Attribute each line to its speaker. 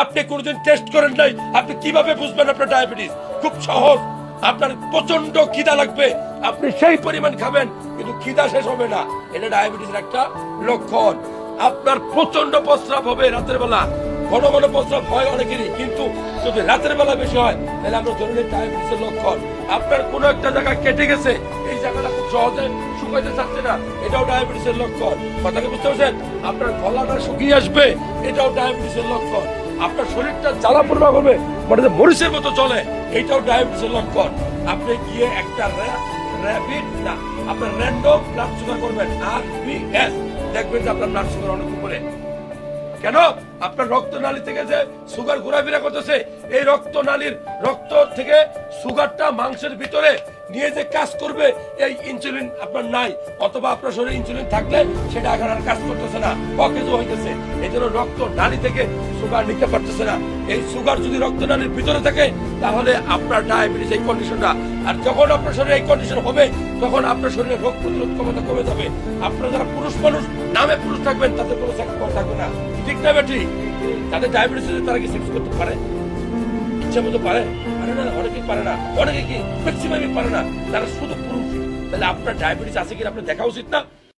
Speaker 1: আপনি কোনোদিন টেস্ট করেন নাই, আপনি কিভাবে বুঝবেন আপনার ডায়াবেটিস? খুব সহজ, আপনার প্রচন্ড খিদা লাগবে, আপনি সেই পরিমাণ খাবেন কিন্তু খিদা শেষ হবে না, এটা ডায়াবেটিসের একটা লক্ষণ। আপনার প্রচন্ড প্রস্রাব হবে রাতের বেলা, ঘন ঘন প্রস্রাব হয় অনেকেরই, কিন্তু যদি রাতের বেলা বেশি হয় তাহলে আমরা ধরে নিই ডায়াবেটিসের লক্ষণ। আপনার কোনো একটা জায়গা কেটে গেছে, এই জায়গাটা খুব সহজে শুকাইতে চাচ্ছে না, এটাও ডায়াবেটিসের লক্ষণ। কথাকে বুঝতে পারছেন? আপনার গলাটা শুকিয়ে আসবে, এটাও ডায়াবেটিসের লক্ষণ। আপনার শরীরটা জ্বালা পোড়া করবে, মানে মরিচের মতো চলে, এটাও ডায়াবেটিসের লক্ষণ। আপনি গিয়ে একটা র্যাপিড না, আপনার র্যান্ডম ব্লাড সুগার করবেন, RBS, দেখবেন যে আপনার ব্লাড সুগার অনেক উপরে। কেন? আপনার রক্তনালী থেকে যে সুগার ঘোরাফেরা করতেছে, এই রক্তনালীর রক্ত থেকে সুগারটা মাংসের ভিতরে নিয়ে যে কাজ করবে, এই ইনসুলিন আপনার নাই, অথবা আপনার শরীরে ইনসুলিন থাকলে সেটা এখন আর কাজ করতেছে না, অকেজো হইতেছে। এই জন্য রক্ত নালী থেকে সুগার নিতে পারতেছে না। এই সুগার যদি রক্তনালীর ভিতরে থাকে তাহলে আপনার ডায়াবেটিস এই কন্ডিশনটা। আর যখন আপনার শরীরে এই কন্ডিশন হবে তখন আপনার শরীরে রোগ প্রতিরোধ ক্ষমতা কমে যাবে। আপনারা যারা পুরুষ মানুষ, নামে পুরুষ থাকবেন, তাদের কোনো সেক্স থাকবে না, ঠিক না বেটি? তাদের ডায়াবেটিস তারা কি সেক্স করতে পারে? ইচ্ছা মতো পারে? পারে না, অনেকেই পারে না, অনেকে কি ম্যাক্সিমামই পারে না, তারা শুধু পুরুষ। তাহলে আপনার ডায়াবেটিস আছে কিনা আপনার দেখা উচিত না?